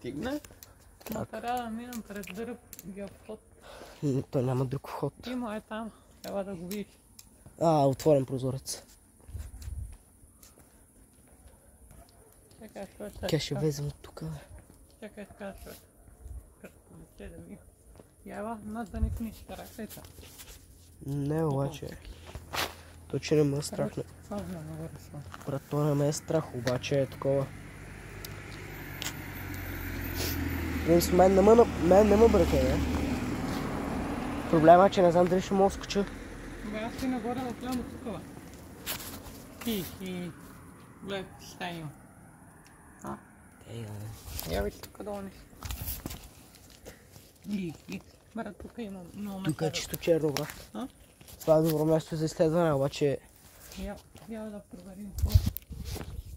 стигне, но трябва да минем през другия вход. Той няма друг вход. Има е там, трябва да го видиш. Отворен прозорец. Чакай, Тя ще влезем от тук. Чакай така, като полиция да ми. Ява, надъник ми ще ръката. Не, обаче. То, че не ме е страх. Брат, то не ме е страх, обаче е такова. Мен не ме бърка, не? Проблема е, че не знам дали ще мога скоча. Бе, аз си нагоре да гледам от тук, бе. И... Глед, стая има. Я виж тук долу нещо. Брат, тук има много места. Тук е чисто черно, брат. Това е добро място за изследване, обаче... Я да проверим това.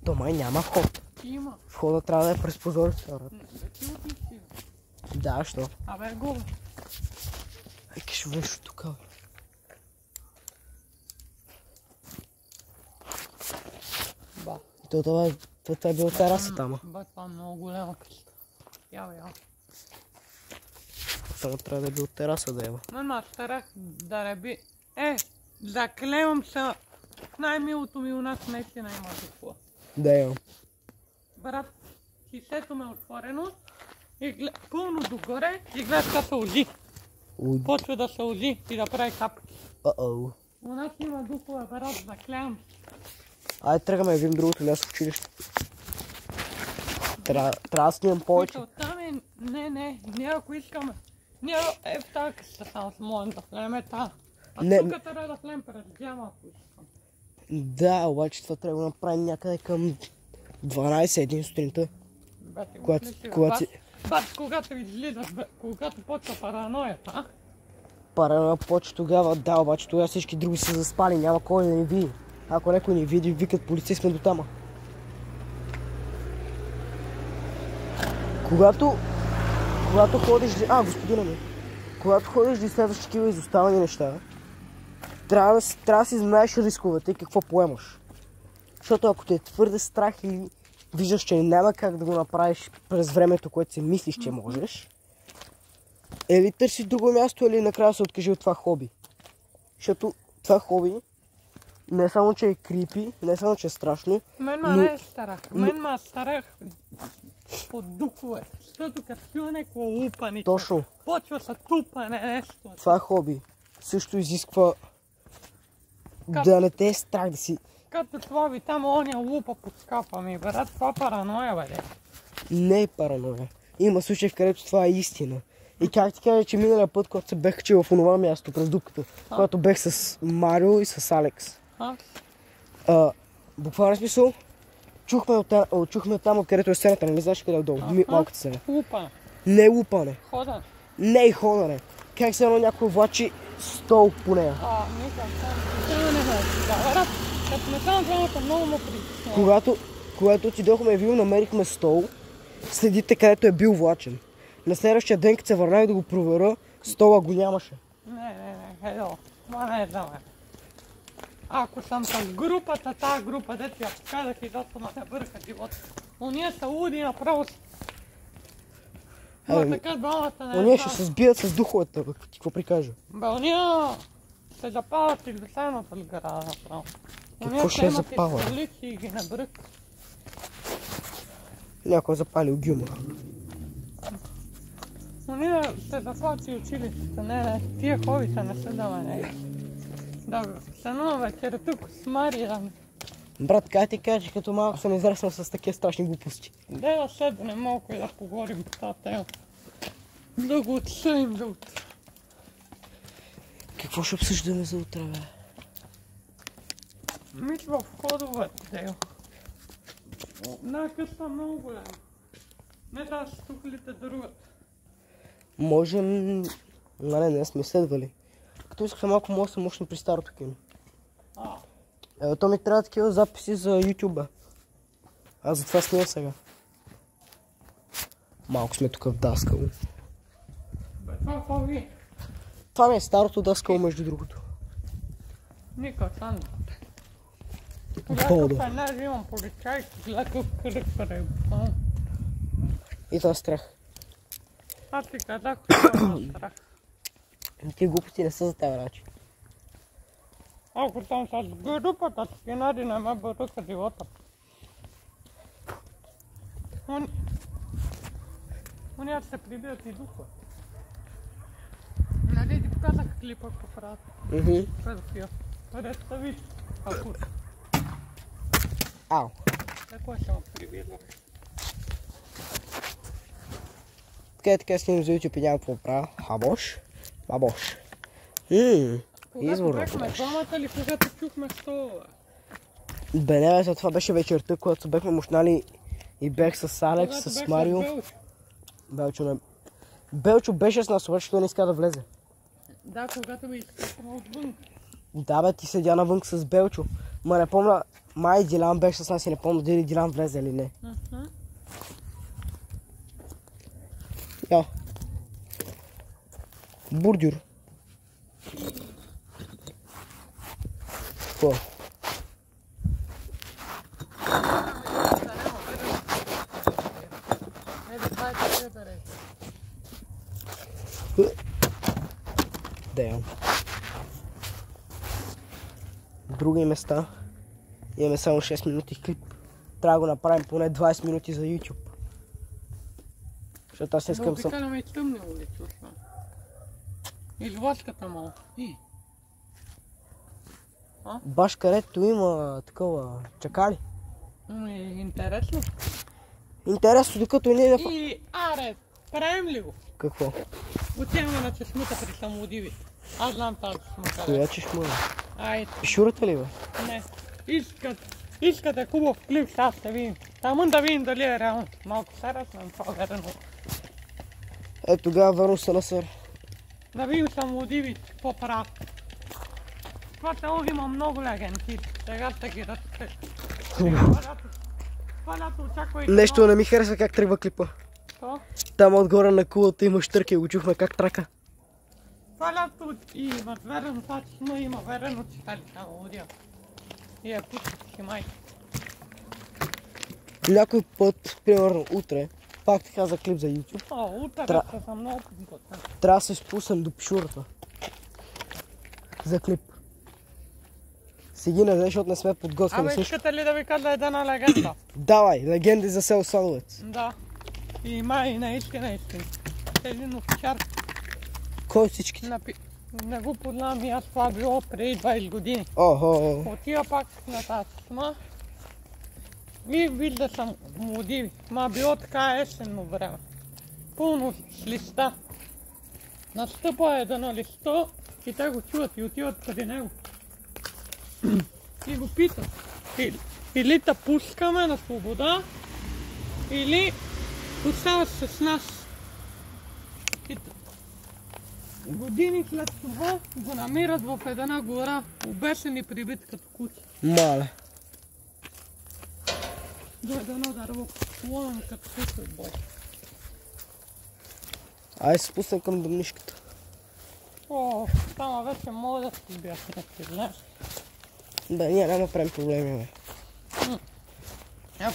То май няма вход. Има. Входа трябва да е през прозореца, брат. Ти отмисли. Да, що? Абе, го. Айде ще влезеш тук, бе. Ба. Това е било тераса там. Ба, това е много голяма къща. Я. Само трябва да е било тераса да ева. Мен старах да не би... заклевам се. Най-милото ми у нас наистина има какво. Да имам. Брат, кисето ме е отворено и пълно догоре и гледаш как се узи. Почва да се узи и да прави капки. У нас има духове, брат, заклевам. Айде тръгаме да видим другото място в училище. Трябва да снимам повече. Там е... Не, ние ако искаме. Ние в тази къща само с можем да влеме та. Тук трябва да влем през джама, ако искам. Да, обаче това трябва да направим някъде към 12-1 сутринта. Когато излизаш, когато почва параноята, Параноя почва тогава, да, обаче тогава всички други са заспали, няма кой да ни види. Ако някой ни види, викат полицей, сме до тама. Когато ходиш... господина ми. Когато ходиш да изследваш такива изоставени неща, трябва да си знаеш рисковете и какво поемаш. Защото ако те е твърде страх и виждаш, че няма как да го направиш през времето, което си мислиш, че можеш, или търси друго място, или накрая се откажи от това хоби. Защото това хоби не само, че е крипи, не само, че е страшно. Мен ме е страх. Мен ме страх от духове. Защото като чуя някакво лупане, точно. Почва се тупане нещо. Това хоби също изисква да не те е страх да си... Като това ви там оня лупа под скапа ми, брат, това параноя, бе. Не е параноя. Има случаи, в където това е истина. И как ти кажа, че миналия път, когато се бех качил в онова място през дупката, когато бех с Марио и с Алекс. Буквално смисъл, чухме там, откъдето е сцената, не знаеш къде е долу, малката сцена. Лупане. Не лупане. Ходане. Не и ходане. Как се едно някой влачи стол по нея. Никак, това не е. Брат, като ме само двамата много му притеснява. Когато отидохме и вил, намерихме стол, следите където е бил влачен. На следващия ден, като се върнах да го проверя, стола го нямаше. Не, хедо, това не е за мен. Ако съм с групата, тази група, дето я показах и зато ме бърка живота. Ония са луди направо. Така двамата не е. Ония ще се сбият с духовете, ти какво прикажа? Бе, ония се запалят и до седната града направо. Какво ще е запала? Ония и ги набрък. Някой е запалил гюма. Ония се запалят и училищата, не, тия хобита не са да мене. Да, се едно вечер тук с Мария. Брат, как ти кажеш, като малко съм израснал с такива страшни глупости? Дай да седнем малко и да поговорим по тази тема. Да го отсъдим за утре. Какво ще обсъждаме за утре, бе? Мисля в входовете, Део. Къща много голяма. Не да се тухлите другата. Можем... Не сме следвали. Като исках малко мога да съм мощно при старото кино. То ми трябва такива записи за YouTube. Аз затова снимам сега. Малко сме тук в Даскал. Това ви? Това ми е старото Даскал, между другото. Никак, Сандо. Гледакъв една имам полицайки, гледакъв кръг. И това страх. Аз ти казах, че това е страх. Ти глупости не са за тебе, рачи. Ако там с групата скинари не ме бърка живота. Уния се прибият и духа. Нали ти показах клипа, какво правят? Педофил. Представиш, ако... Ау. Какво ще ме прибият? Така снимам за YouTube и нямам какво правя. Хабош. Бабош. Когато бехме двамата ли, когато чухме стола? Бе, не, за това беше вечерта, когато бехме мощнали и бех с Алекс, с Марио. Белчо не... Белчо беше с нас, обаче той не иска да влезе. Да, когато ми изкахме отвън. Да бе, ти седя навън с Белчо. Ма не помня, май Дилян беше с нас и не помня дали Дилян влезе или не. Я. Бурдюр. Какво? Damn. Други места. Имаме само 6 минути клип. Трябва да го направим поне 20 минути за YouTube. Защото аз искам съм... Да обикаляме и тъмни улици. Извозката мало. Баш където има такова чакали. Интересно. Интересно, докато не е... И аре, правим ли го? Какво? Отиваме на чешмата при самоудиви. Аз знам тази чешмата. Коя чешма? Айде. Пишурата ли бе? Не. Искате хубав клип, сега ще видим. Тамън да видим дали е реално. Малко сера съм по-верено. Е, тогава върно се насър. Да видим самоудиви, какво правят. Това село има много легенди. Сега ще ги разкажа. Това лято очаква и... Нещо не ми хареса как тръгва клипа. Що? Там отгоре на кулата има щърки, го чухме как трака. Това лято има верено тачно, има верено читали само удия. И е пускат си майка. Някой път, примерно утре, пак ти каза клип за YouTube. Утре съм много подготвен. Трябва да се спуснем до пишурата. За клип. Сега не знае, защото не сме подготвени също. Искате ли да ви кажа една легенда? Давай, легенди за село Садовец. Да. И има и наистина. Един овчар. Кой всички? Не го познавам и аз, това било преди 20 години. Отива пак на тази сма и вижда съм младиви. Ма било така есенно време. Пълно с листа. Настъпва едно листо и те го чуват и отиват преди него. И го питат. Или те пускаме на свобода, или оставаш с нас. Години след това го намират в една гора, обесен и прибит като куче. Мале. До едно дърво, ломен като куче от бой. Ай се спуснем към домнишката. Там вече мога да си бях някакви, знаеш. Да, ние няма правим проблеми, бе.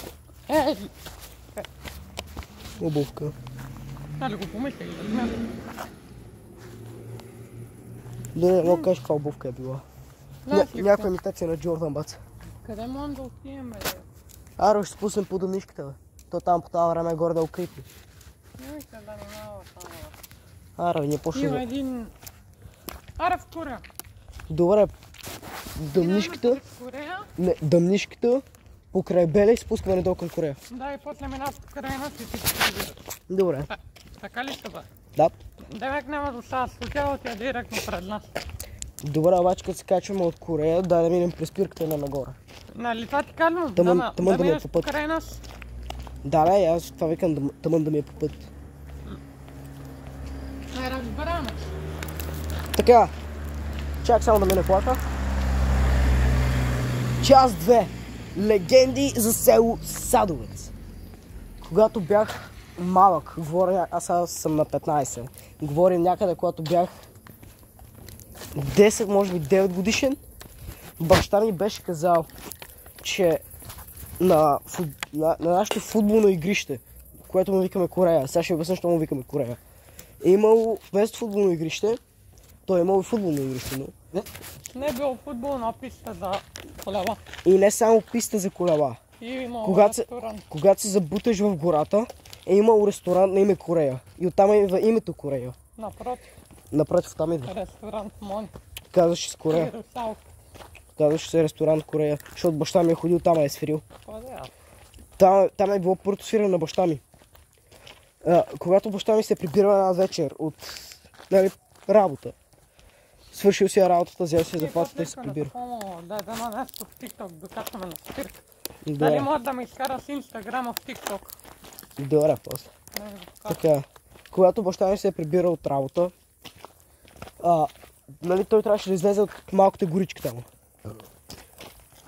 Обувка. Нали го помислих да сме. Да не мога кажеш каква обувка е била. Някаква имитация на Джордан баца. Къде можем да отидем, бе? Аро, ще спуснем по домнишката, бе. То там по това време е горе да укрипи. Не мисля да не мава там, бе. Аро, ние почне. Има един... Аре в Корея. Добре. Домнишката. Не, домнишката. Покрай Беле и спускаме надолу към Корея. Да, и после минават покрай нас и всички прибират. Добре. Така ли ще бъде? Да. Демек няма да остава случайно, тя директно пред нас. Добре, обаче като се качваме от Корея, да минем през спирката на нагоре. Нали това ти казвам? Тъмън да ми е по път. Покрай нас. Да, аз това викам тъмън да ми е по път. Не разбираме. Така, чак само да мине колата. Част 2. Легенди за село Садовец. Когато бях малък, говоря, аз съм на 15, говорим някъде, когато бях 10, може би 9 годишен, баща ми беше казал, че на нашето футболно игрище, което му викаме Корея. Сега ще обясня, що му викаме Корея. Е имало вместо футболно игрище, той е имало и футболно игрище, но... Не е било футболна писта за колела. И не само писта за колела. И имало ресторант. Когато се забуташ в гората, е имало ресторант на име Корея. И оттам идва името Корея. Напротив. Напротив, там идва. Ресторант Мон. Казваше се Корея. Казваше се ресторант Корея, защото баща ми е ходил там, е свирил. Там е било първото свирене на баща ми. Когато баща ми се прибира една вечер от работа, свършил си работата, взел си заплатата и се прибира. Да дама нещо в TikTok, докато ме на спирка. Да. Дали може да ме изкара с Инстаграма в TikTok? Добре, после. Така, когато баща ми се е прибира от работа, той трябваше да излезе от малката горичка там.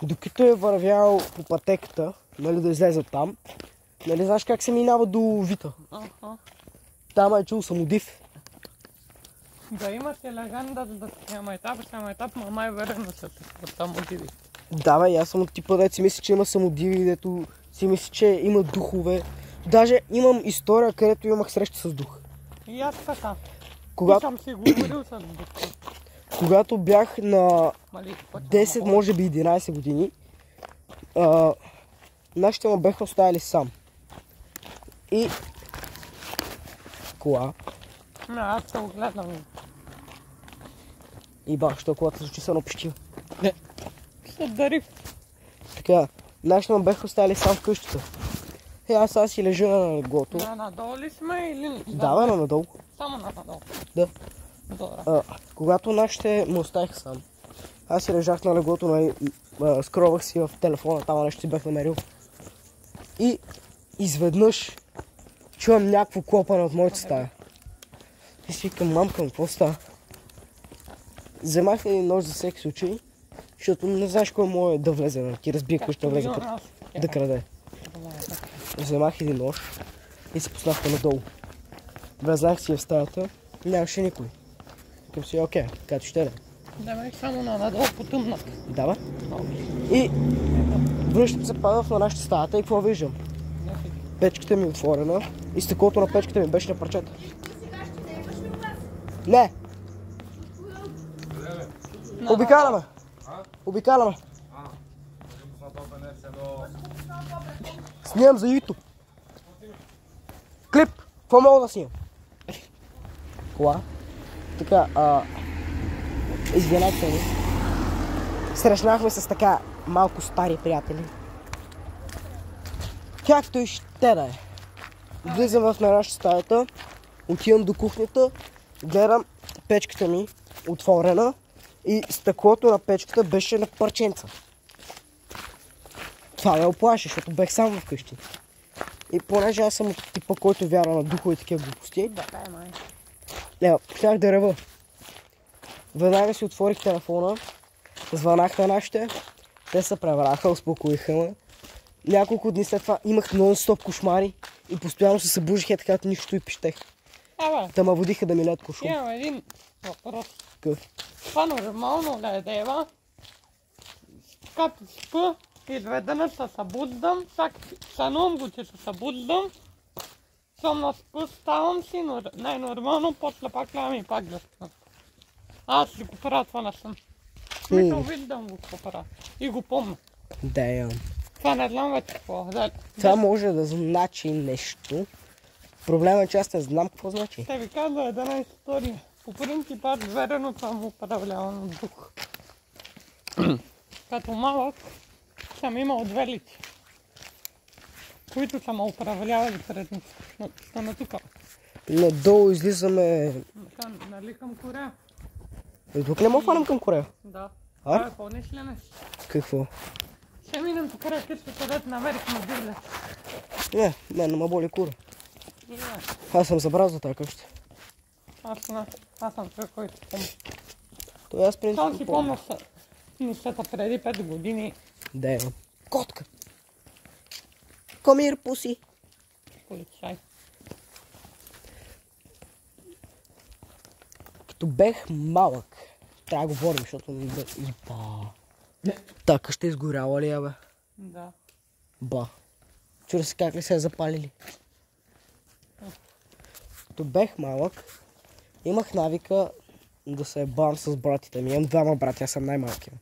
Докато е вървял по пътеката, да излезе от там, знаеш как се минава до Вита? Там е чул самодив. Да имате легенда за самоетап, но най-вероятно са самодиви. Да бе, аз съм от типа, дето си мисли, че има самодиви, дето си мисли, че има духове. Даже имам история, където имах среща с дух. И аз така. Когато... съм си говорил с дух. Когато бях на 10, може би 11 години, нашите ме бяха оставили сам. И... Кола. Не, аз ще го гледам. И бах, що колата звучи са напищива. Не. Ще дарив. Така, нашите ме бяха оставили сам в къщата. Аз сега си лежа на леглото. Надолу ли сме или... Да, бе, надолу. Само надолу. Да. Добре. Когато нашите ме оставиха сам, аз си лежах на леглото, скровах си в телефона, там нещо си бях намерил. И изведнъж чувам някакво клопане от моята стая. И си викам, мамка, какво става? Вземах един нож за всеки случай, защото не знаеш кой може да влезе, да ти разбие къща, влезе да краде. Вземах един нож и се пуснах надолу. Влезнах си в стаята, нямаше никой. Викам си, окей, като ще да. Да ме само надолу по тъмната. Да, бе. И връщам се, падах на нашата стаята и какво виждам? Печката ми е отворена и стъклото на печката ми беше на парчета. Не! Обикаляме! Обикаляме! Снимам за YouTube. Клип! Какво мога да снимам? Кола? Така, извинете ми. Срещнахме с така малко стари приятели. Както и ще да е. Влизам в нашата стаята, отивам до кухнята, гледам печката ми отворена и стъклото на печката беше на парченца. Това ме оплаши, защото бех сам вкъщи. И понеже аз съм от типа, който вярва на духове и такива глупости, щях да рева. Веднага си отворих телефона, звънах на нашите, те се превраха, успокоиха ме. Няколко дни след това имах нон-стоп кошмари и постоянно се събужих така нищо и пищех. Та ме водиха да ми лед кошум. Имам един въпрос. Какъв? Това нормално ли е, дева? Като спа, изведнъж се събуждам, сънувам го, че се събуждам, съм на спа, ставам си, но най-нормално, после пак лягам и пак да спа. Аз си го правя това на сън. Смисъл, виждам го какво правя и го помня. Това не знам вече какво. Това може да значи нещо. Проблемът е, че аз не знам какво значи. Ще ви каза една история. По принцип аз верено съм управляван от дух. Като малък съм имал две лица, които са ме управлявали пред тук. Надолу излизаме... Нали към Корея? И тук не мога фанем към Корея? Да. А? Помниш ли не? Какво? Ще минем по Корея, където където намерихме библия. Не, мен ме боли кура. Аз съм забрал за тази къща. Аз съм човек, който помня. Той аз преди Само си помня нещата преди 5 години. Да, котка. Комир, пуси. Полицай. Като бех малък, трябва да говорим, защото ми бе... Та къща изгоряла ли я, бе? Да. Ба. Чура се как ли се е запалили? Като бех малък, имах навика да се ебавам с братите ми. Имам двама брати, аз съм най-малкия.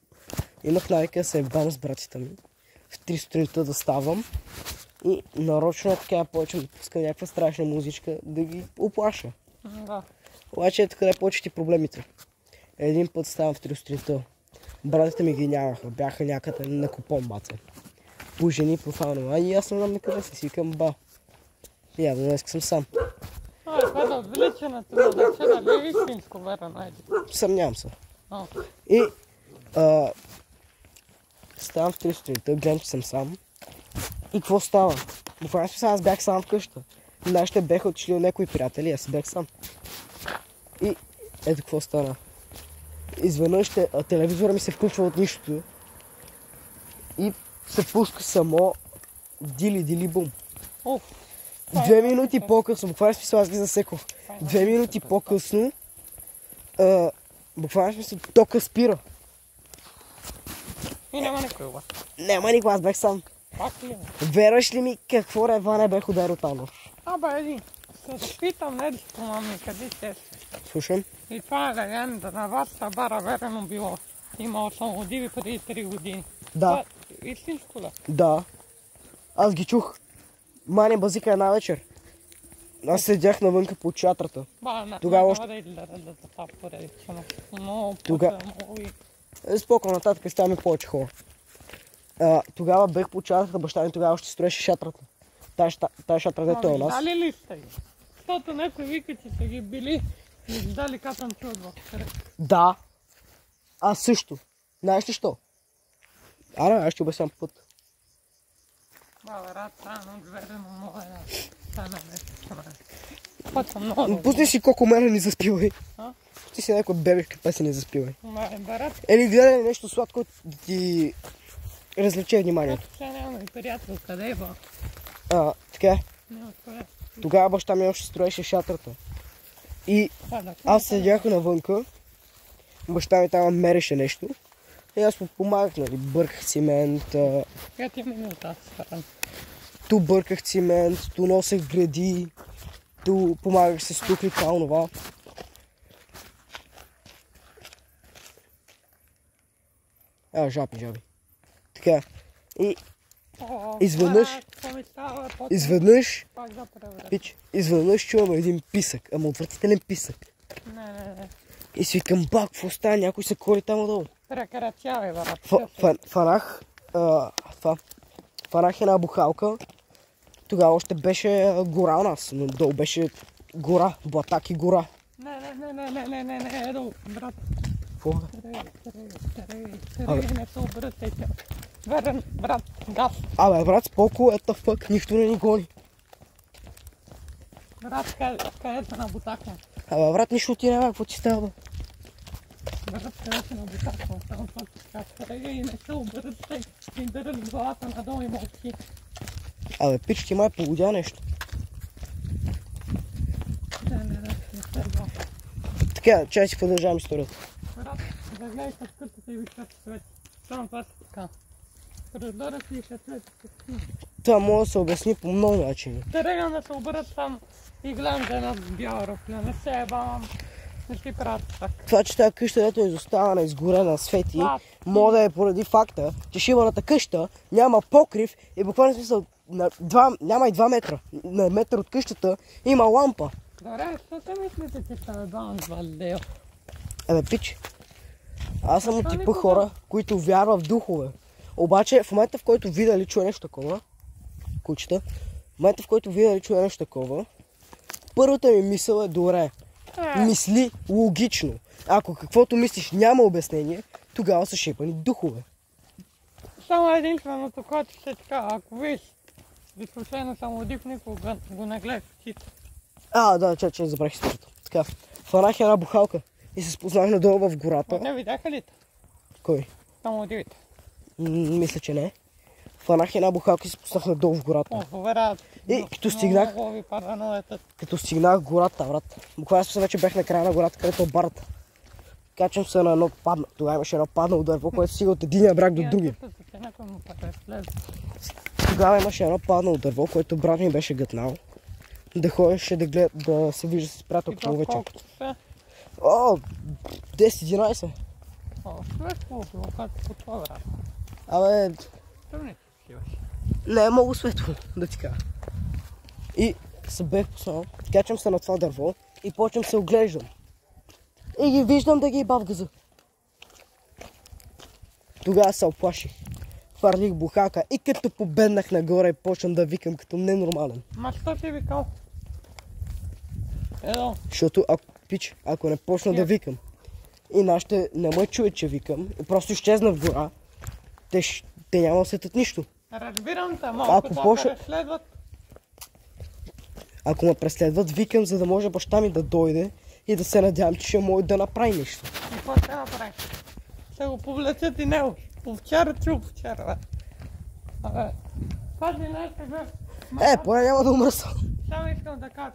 Имах навика да се ебавам с братите ми. В 3 сутринта да ставам и нарочно така почвам да пускам някаква страшна музичка, да ги оплаша. Да. Обаче ето къде почват и проблемите. Един път ставам в 3 сутринта. Братите ми ги нямаха, бяха някъде на купон, баце. По жени, по фанове. И аз не знам на къде си викам, ба. Явно днес съм сам. Това да отвличането на дъче, нали е истинско вера найде? Съмнявам се. И ставам в 3 сутринта, гледам, че съм сам. И какво става? Буквално смисъл, аз бях сам вкъща. Нашите беха отишли от някои приятели, аз бях сам. И ето какво стана. Изведнъж телевизора ми се включва от нищото и се пуска само дили бум. 2 минути по-късно, буквално смисъл, аз ги засекох. 2 минути по-късно, буквално смисъл, тока спира. И няма никой обаче. Няма никой, аз бях сам. Пак ли? Вераш ли ми какво рева не бех ударил там? Един. Се питам, не ли спомами, къде сте? Слушам. И това е легенда на вас, бара верено било. Имал съм години преди 3 години. Да. Истинско ли? Да. Аз ги чух. Мани базика една вечер. Аз седях навънка по чатрата. Тогава още... Спокойно, нататък ставаме повече хора. Тогава бех по чатрата, баща ми тогава още строеше шатрата. Тая шатрата е той у нас. Дали ли сте ги? Защото някой вика, че сте ги били и дали катанче от вас. Да. Аз също. Знаеш ли що? Аз ще обясням път. Брат, верено много е стана нещо. Път съм много. Пусни си колко мене не заспивай. Пусни си някоя бебешка песен не заспивай. Брат. Или гледай нещо сладко да ти развлече вниманието. Сега нямаме приятел, къде е ба? Така. Тогава баща ми още строеше шатрата. И аз седях навънка. Баща ми там мереше нещо. И аз му помагах, нали, бърках цимент. Как ти минал тази страна? Ту бърках цимент, ту носех гради, ту помагах се с тухли, това, онова. Жаби. Така. И изведнъж чувам един писък, ама отвратителен писък. Не. И си викам, бак, какво става, някой се кори там отдолу. Прекратявай, брат. Фанах една бухалка. Тогава още беше гора у нас, но долу беше гора, блатак и гора. Не, едно, брат. Какво? Не се обръщайте. Верен, брат, газ. Брат, споко, ета фък, нищо не ни гони. Брат, къде са на бутака? Брат, нищо ти няма, какво ти става? Брат, къде са на бутака? Само това къде и не се обръщай. И дърли главата надолу и мълчи. Пич, ти май полудя нещо. Не се глава. Така, чай си продължавам историята. Брат, да гледай с кътата и виж как се свети. Само това си така. Раздора си и се свети. Това може да се обясни по много начини. Тръгвам да се обърна там и гледам да една бяла рофля. Не се ебавам. Не си правят така. Това, че тази къща, дето е изоставена, изгорена, свети, може да е поради факта, че шибаната къща няма покрив и буквално смисъл няма и 2 метра. На метър от къщата има лампа. Добре, що те мислите, че ще ебавам с Валдео? Пич, аз съм от типа хора, които вярват в духове. Обаче в момента, в който видя или чуя нещо такова, кучета, в момента, в който видя или чуя нещо такова, първата ми мисъл е добре. Мисли логично. Ако каквото мислиш няма обяснение, тогава са шепани духове. Само единственото, което ще така, ако виж, за случайно самодив, никога го не гледах в очите. Да, че забрах историята. Така, фанах една бухалка и се спознах надолу в гората. Не видяха ли те? Кой? Самодивите. Мисля, че не. Фанах една бухалка и се спуснах надолу в гората. И като стигнах гората, брат. Буквално се вече бях на края на гората, където е барата. Качвам се на едно падна. Тогава имаше едно паднало дърво, което стига от единия брак до другия. Тогава имаше едно паднало дърво, което брат ми беше гътнал. Да ходиш и да се вижда с приятелка му вече. Колко са? О, 10-11. Светло било, както по това време. Абе, Тъмни сиваш. не е много светло, да ти кажа. И се бех посъл, качвам се на това дърво и почвам се оглеждам. И ги виждам да ги ебав газа. Тогава се оплаших. Хвърлих бухака и като победнах нагоре почвам да викам като ненормален. Ма що ти викал? Едно. Защото ако не почна да викам и нашите не ме чуят, че викам и просто изчезна в гора, те няма да сетят нищо. Разбирам те, малко да преследват. Ако ме преследват, викам, за да може баща ми да дойде и да се надявам, че ще може да направи нещо. И какво ще направи? Ще го повлечат и него. Овчарът че овчара, бе. Абе, пази нещо, бе. Поне няма да умра сам. Само искам да кажа,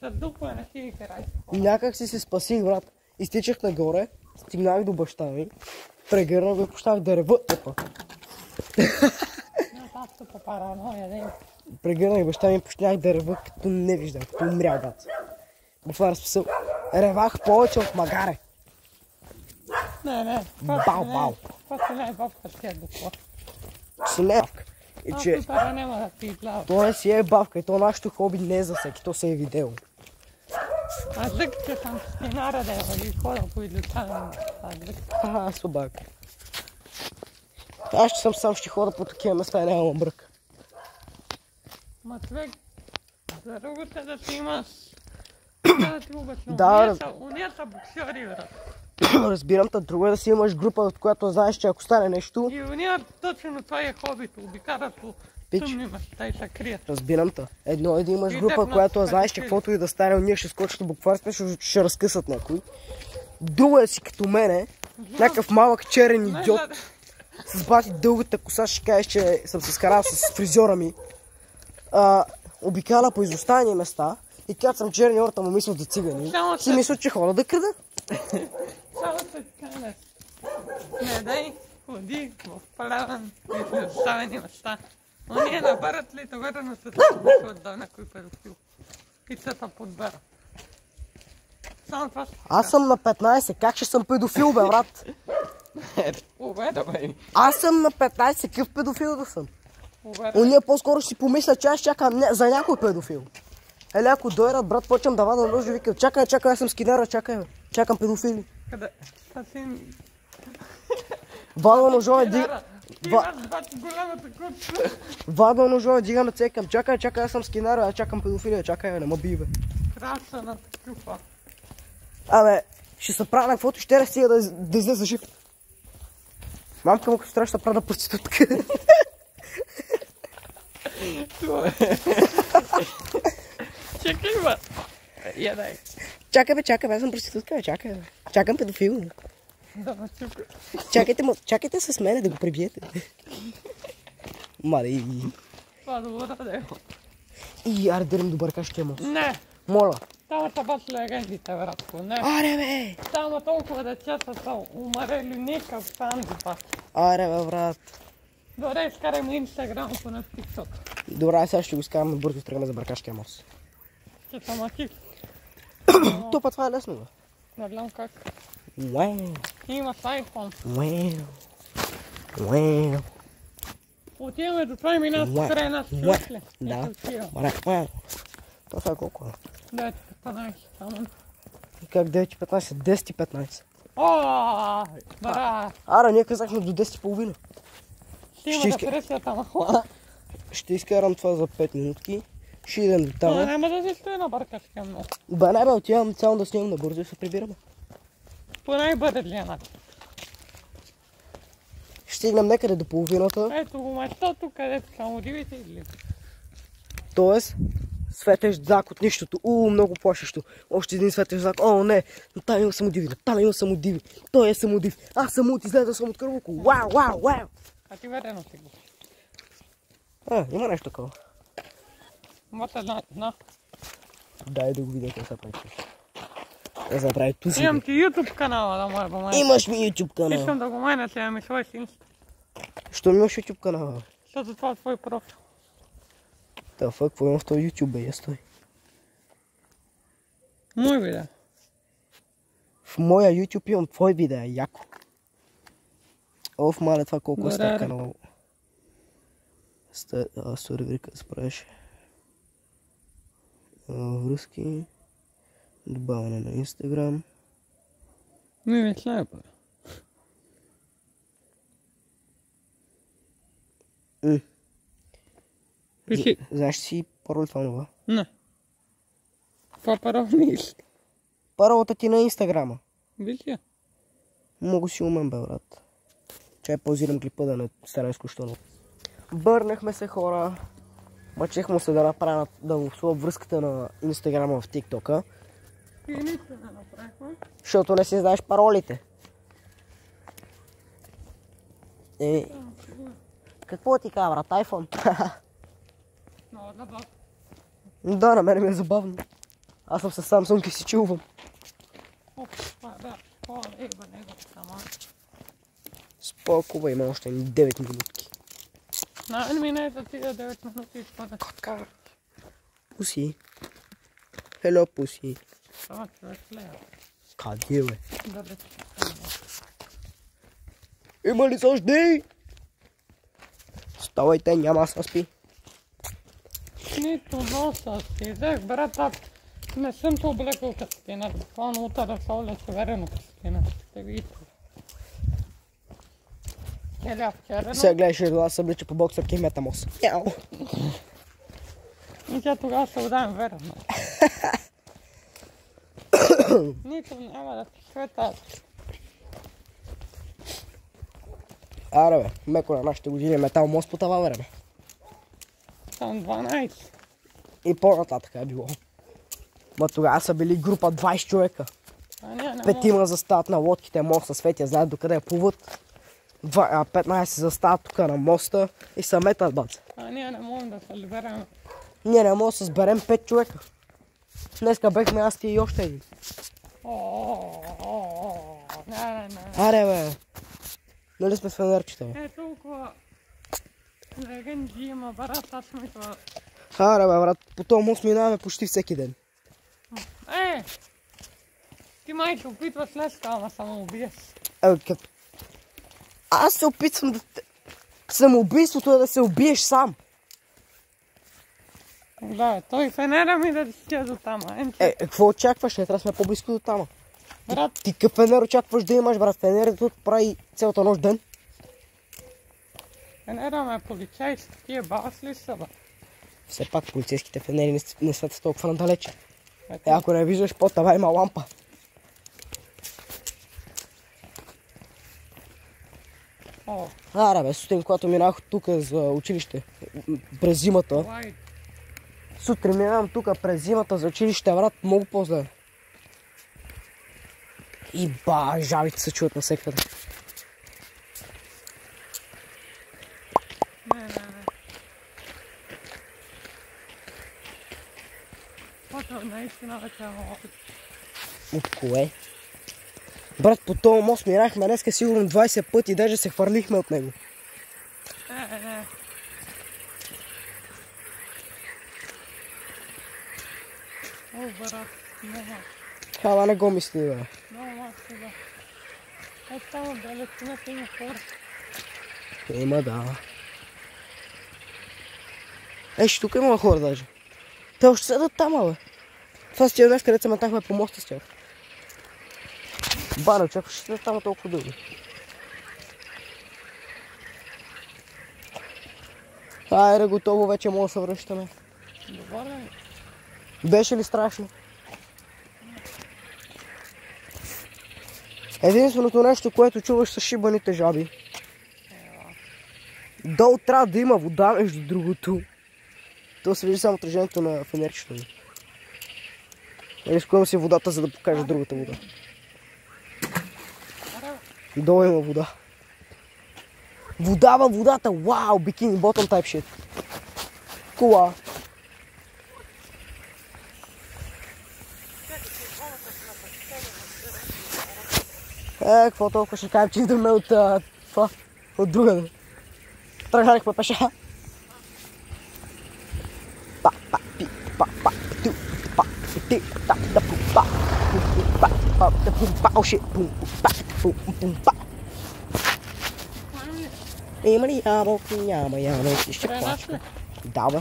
за дупа не си ги карай. Някак си се спасих, брат. Изтичах нагоре, стигнах до баща ми, прегърнах го и почнах да рева. Татко по параноя, не. Прегърнах баща ми и почнах да рева, като не виждам, като умрял, брат. Буквално смисъл. Ревах повече от магаре. Не. Бау. Това си не е бабка с тя дупа. Си не е бавка. И че Пара няма да ти излава. то не си е бавка и то нашето хоби не е за всеки, то се е видео. Аз дък, че съм стенара да ги хода по излучаване. Слабак. Аз ще съм сам, ще хода по такива места и нямам брък. Ма човек, за другото да ти имаш... Да ти обясня. Да, уния са боксери, брат. разбирам те, друго е да си имаш група, от която знаеш, че ако стане нещо... И уния точно това е хобито, обикарат по тъмни места и се крият. Разбирам те. Едно е да имаш група, която знаеш, че каквото и да стане, ние ще скочат букварствено, ще разкъсат някой. Друго е си като мене, някакъв малък черен идиот, с бати дългата коса, ще кажеш, че съм се скарал с фризьора ми. Обикаля по изоставени места и когато съм черни, хората му мислят за цигани. Си мислят, че хора да крадат. Само се кажа. Не дай ходи в плаван и в изоставени места. Уния набарат ли това на света, да някой педофил. И се те подбера. Само това ще... Аз съм на 15, как ще съм педофил, бе, брат? Аз съм на 15, какъв педофил да съм? Уния по-скоро ще си помисля, че аз чакам за някой педофил. Еле ако дойдат, брат, почвам да вада нож и викам, чакай, аз съм скинера, чакай, бе. Чакам педофили. Къде? Съвсем... Вада ножове, дига... голямата куча. Вада ножове, дига на цекам, чакай, аз съм скинера, чакам педофили, чакай, бе, не ма би, бе. Краса на такъва. Абе, ще се правя на каквото ще да стига да излезе жив. Мамка му като трябва ще правя на проститутка. Чакай, бе. Ядай. Чакай, бе, аз съм проститутка, бе, чакай, бе. Чакам педофил. Да ме чука. Чакайте с мене да го прибиете. Мари. Това добра да е. И аре дърим до бъркашкия мост. Не. Моля. Там са баш легендите, братко, не. Аре, бе. Там толкова децата са умарели никакъв санди пак. Аре, бе, брат. Добре, изкарай му инстаграм по на TikTok. Добре, сега ще го изкарам бързо и тръгнем за бъркашкия мост. Ще съм актив. То път това е лесно, бе. Не знам как. Уау. Има с iPhone. Уау. Отиваме до това и минат край нас чушли. Да. Уау. Това е колко е? 9:15 само. Как 9:15? 10:15. О, брат. Аре, ние казахме до 10:30. Ще има депресията на хора. Ще изкарам това за 5 минутки. Ще идем до там. Няма да се стои на бъркашкия много. Бе, не бе, отивам цяло да снимам набързо и се прибираме. По най-бързия начин. Ще стигнем некъде до половината. Ето го местото, където само дивите или... Тоест, светещ знак от нищото. Много плашещо. Още един светещ знак. О, не, но там има самодиви, Той е самодив. Аз съм излезъл съм от кървуко. Вау. А ти верено си го. Има нещо такова. Мота на. Дай да го видя как се прави. Да се прави туси. Имам ти YouTube канала да му е помайна. Имаш ми YouTube канал. Искам да го майна, сега ми свой син. Що ми имаш YouTube канала? Защото това е твой профил. Та фак, какво имам в този YouTube, бе, я стой. Мой видео. В моя YouTube имам твой видео, яко. Оф, мале, това колко е стакано. Стореврика да справиш. Връзки. Добавяне на Инстаграм. Не знае, бе. Пиши. Знаеш си парол това нова? Не. Това парол не иска. Паролата ти на Инстаграма. Вижи. Много си умен, бе, брат. Чай позирам клипа да не стане изкущено. Бърнахме се, хора. Мъчехме се да направя да му слова връзката на Инстаграма в ТикТока. И нищо не направихме. Защото не си знаеш паролите. Какво ти кажа, брат? Айфон? Много забавно. Да, на мен ми е забавно. Аз съм с Samsung и си чилвам. Да. Еба него сама. Спокова, има още 9 минутки. На мен ми не е да тида 9 минути и спада. Котка. Пуси. Хело, пуси. Това човек лева. Къде, бе? Добре. Има ли съжди? Ставайте, няма да спи. Нито носа си. Взех, брат, аз не съм се облекал кастина. Буквално утре да се оля северено кастина. Ще видите. Еля вчера. Сега гледаш, да се облича по боксърки и метамос. Мяу. И тя тогава се удаем верно. Нито няма да ти света. Аре, бе, меко на нашите години метал мост по това време. Съм 12. И по-нататък е било. Ма тогава са били група 20 човека. Петима застават на лодките, моста светя, знаят докъде плуват. 15 застават тук на моста и са метат, бац. Ние не можем да се сберем. Ние не можем да се сберем 5 човека. Днеска бехме аз ти и още един. Не. Аре, бе. Нали сме с фенерчета, бе? Е, толкова легенди има, брат, аз мисля. Аре, бе, брат, по този мост минаваме почти всеки ден. Ти май се опитва след ама самоубиеш. Аз се опитвам да... Самоубийството е да се убиеш сам. Да, той фенера ми да стига до тама. Какво очакваш? Трябва да сме по-близко до тама. Брат... Ти какъв фенер очакваш да имаш, брат? Фенерът тут прави цялата нощ ден. Фенера ме полицейски, тия бас ли са, бе? Все пак полицейските фенери не са толкова надалече. Ако не виждаш под това има лампа. Аре, бе, сутрин, когато минах тук за училище, през зимата. Сутрин минавам тук през зимата за училище, брат, много по-зле. И жалите се чуят навсекъде. Не. Пото наистина вече опит. От кое? Брат, по този мост минахме днеска сигурно 20 пъти, даже се хвърлихме от него. Не. О, брат, много. Ала не го мисли, бе. Много маски, бе. Ето там далечината има хора. Има, да. Ще тук има хора даже. Те още седат там, бе. Това с тия днес, където се метахме по моста с тях. Бане, очакваш ще седат там толкова дълго. Айде, готово, вече мога да се връщаме. Добре. Беше ли страшно? Единственото нещо, което чуваш са шибаните жаби. Долу трябва да има вода, между другото. То се вижда само отражението на фенерчето ми. Рискувам си водата, за да покажа другата вода. Долу има вода. Вода във водата! Вау! Бикини, bottom type shit. Кола. Какво толкова ще кажем, че идваме от това, от друга. Тръгнахме пеша. Па, па, пи, па, па, ту, па, ти, Има ли ябълки? Няма ябълки. Ще плачка. Да, бе.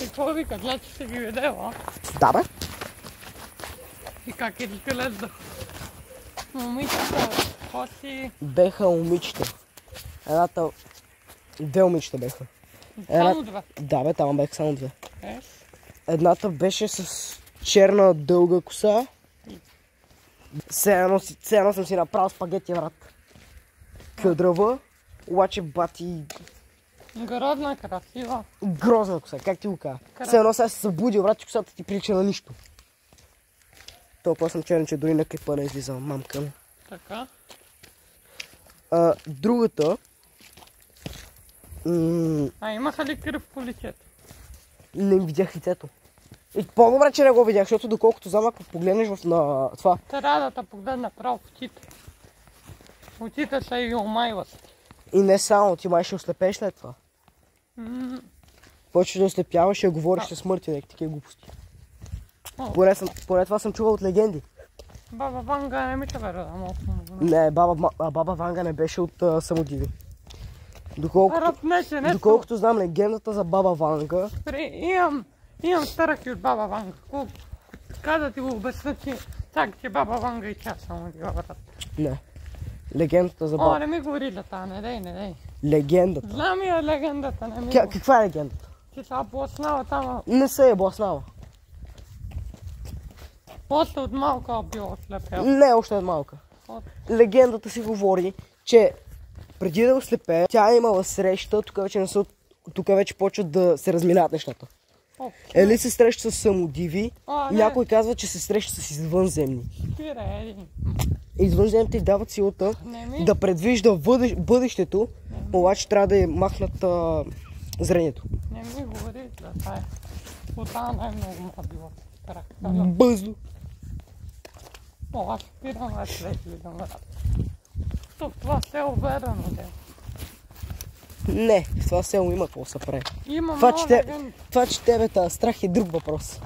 И какво вика? Гледа, че се ги видела? Да, бе. И как е гледа? Момичета, какво си? Беха момичета. Едната... Две момичета беха. Само два? Да, бе, там беха само две. Еш? Едната беше с черна дълга коса. Все едно съм си направил спагети, брат. Къдрава, обаче бати... Грозна, красива. Грозна коса, как ти го кажа? Все едно сега се събудил, брат, че косата ти прилича на нищо. Толкова съм черен, че дори на клипа не излизам, мамка ми. Така. Другата... Имаха ли кръв по лицето? Не видях лицето. И по-добре, че не го видях, защото доколкото знам, ако погледнеш на това... Трябва да те погледна право в очите. Очите са и омайват. И не само, ти май ще ослепеш след това. Почваш да ослепяваш и да говориш със смърти, нека такива глупости. Поред това съм чувал от легенди. Баба Ванга не ми чава да малко. Не, баба Ванга не беше от Самодиви. Доколкото знам легендата за баба Ванга... Имам старък и от баба Ванга. Каза ти го обясня, че баба Ванга и тя Самодива, брат. Не. Легендата за баба... не ми говори за това, не дей. Легендата. Знам я легендата, не ми говори. Каква е легендата? Че са бласнала там. Не се е бласнала. После от малка била ослепела. Не, още от малка. Легендата си говори, че преди да ослепее, тя е имала среща, тук вече почват да се разминават нещата. Или се среща с самодиви, някой казва, че се среща с извънземни. Извънземните дават силата да предвижда бъдещето, обаче трябва да махнат зрението. Не ми говори за това. От това най-много ма било. Бъзло. Аз спирам, аз следвам брат. Това село верно е. Не, в това село има какво се прави. Това, че тебе тази страх е друг въпрос.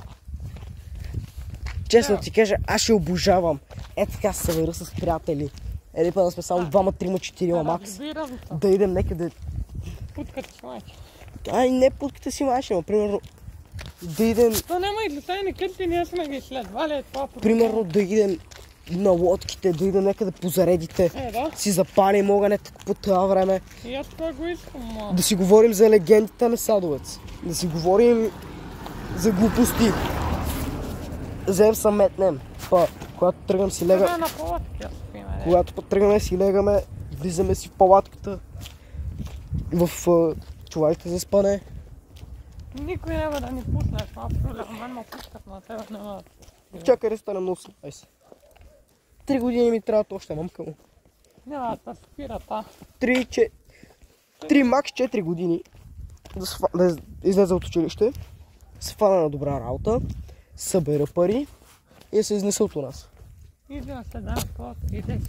Честно ти кажа, аз ще обожавам. Така се събера с приятели. Или па да сме само 2-3-4 макс. Да идем някъде. Путката си майче. Не путката си майче, но примерно да идем... То няма и летайни кънти, ние сме ги следвали това. Примерно да идем на лодките, да идем някъде по заредите. Си запалим огънето по това време. И аз това го искам, да си говорим за легендите на Садовец. Да си говорим за глупости. Взем са метнем. Когато тръгнем си легаме. Когато тръгнем си легаме, влизаме си в палатката. В чувалите за спане. Никой няма да ни пусне, абсолютно. Мен ме пускат на тебе, няма. Чакай да стане носно. 3 години ми трябват още, мамка му. Няма да спира та. 3 макс 4 години да излезе от училище, се фана на добра работа, събера пари и да се изнесе от у нас. Иди да се дам иди.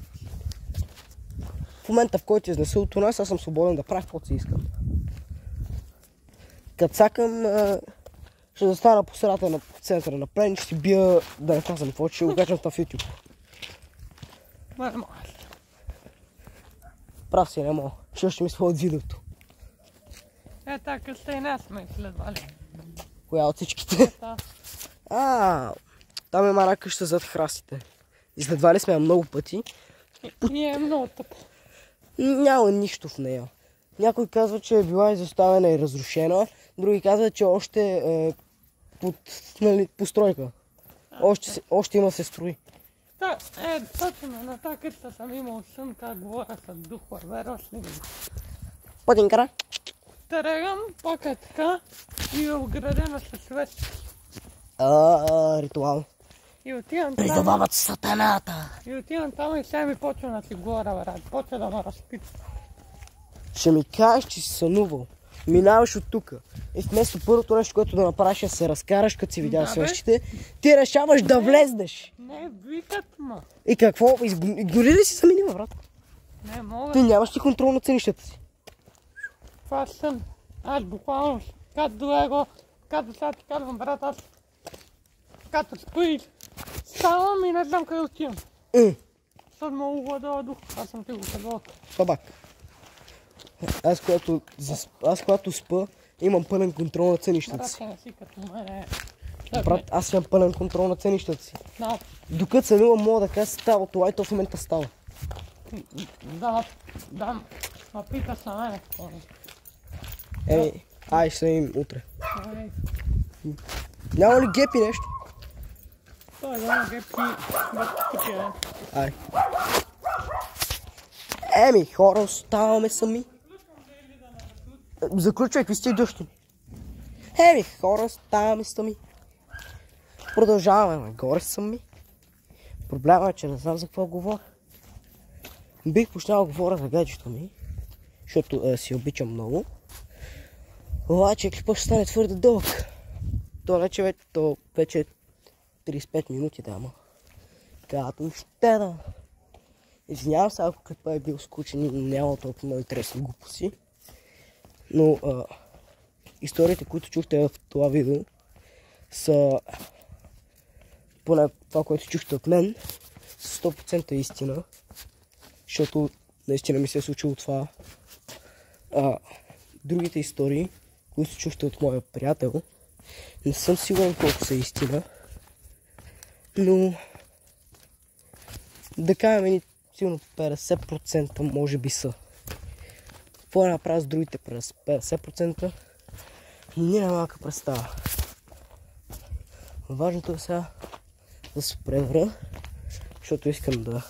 В момента, в който изнесе от у нас, аз съм свободен да правя каквото си искам. Като сакам, ще застана по средата на центъра на Плен, ще си бия, да не казвам какво, ще го качам това в YouTube. Не мога. Прав си, не мога. Ще ми свалят видеото. Така сте и нас сме изследвали. Коя от всичките? Там има една къща зад храстите. Изследвали сме я много пъти. И е много тъпо. Няма нищо в нея. Някой казва, че е била изоставена и разрушена. Други казват, че още е под постройка. Още има се строи. Точно на тази къща съм имал сън, как говоря с духове, вероятно ли? Пътинкара? Тръгам, пак е така и е оградена с свет. Ритуал. И отивам там. Призовават сатаната. И отивам там и сега ми почва да си говоря, брат. Почва да ме разпитва. Ще ми кажеш, че си сънувал. Минаваш от тука. И вместо първото нещо, което да направиш, да се разкараш, като си видял свещите, ти решаваш да влезнеш. Не, викат ма. И какво? Гори ли си саминива, брат? Не мога. Ти нямаш ли контрол на ценищата си? Това сън. Аз буквално, като сега ти казвам, брат, аз Като спи, ставам и не знам къде отивам. Съм много гладова дух, аз съм ти го казал. Бабак. Аз когато спа, имам пълен контрол на ценищата си. Брат, не си като мене. Брат, аз имам пълен контрол на ценищата си. Да. Докато съм имал, мога да кажа, става това и то в момента става. Да, ма пита са мене. Ай, ще им утре. Ай, Няма ли гепи нещо? той е да гепи, да купи, Ай. Хора, оставаме сами. Заключвай, какви сте дъщи. Хора, оставаме сами. Продължаваме нагоре сами. Проблема е, че не знам за какво говоря. Бих почнал да говоря за гаджето ми, защото си обичам много. Обаче клипът ще стане твърде дълъг. То вече е 35 минути, да, ама. Казвам, ще да. Извинявам се, ако клипът е бил скучен и няма толкова много интересни глупости. Но историите, които чухте в това видео, са поне това, което чухте от мен, 100% истина. Защото наистина ми се е случило това. Другите истории, които чухте от моя приятел, не съм сигурен колко са истина. Но да кажем, сигурно 50% може би са. Какво да направя с другите 50%? Не малка представа. Важното е сега да се превра, защото искам да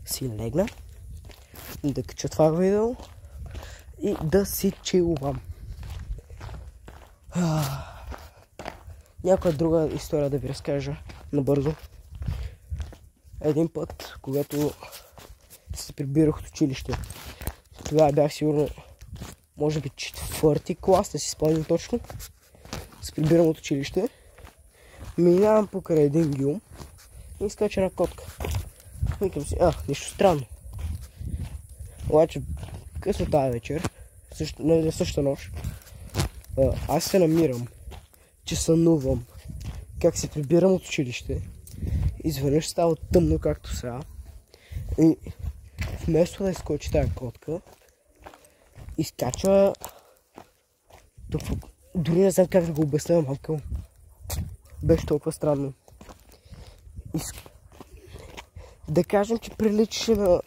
си легна, да кача това видео и да си чилвам. Някоя друга история да ви разкажа набързо. Един път, когато се прибирах от училище, тогава бях сигурно, може би 4-ти клас, не си спомням точно, се прибирам от училище, минавам покрай един гюм и скача една котка. Викам си, нищо странно. Обаче, късно тази вечер, на същата нощ, аз се намирам, че сънувам как се прибирам от училище. Изведнъж става тъмно, както сега. И вместо да изкочи тази котка, изкача... Дори не знам как да го обясня, малко. Беше толкова странно. Да кажем, че приличаше на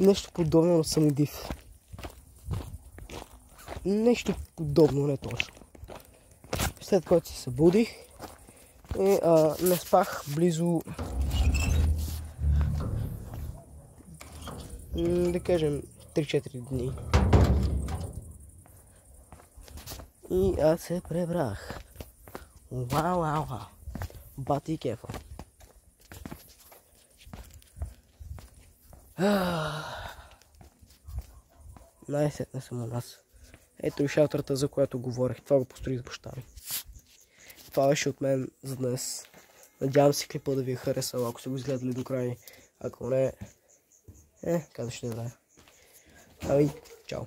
нещо подобно на самодив. Нещо подобно, не точно. След което се събудих и не спах близо, да кажем, 3-4 дни. И аз се пребрах. Вау. Бати кефа. Най-сетне съм у нас. Ето и шалтерата, за която говорех. Това го построих с баща ми. Това беше от мен за днес. Надявам се клипа да ви е харесал, ако сте го изгледали до край. Ако не, каза ще знае. Чао.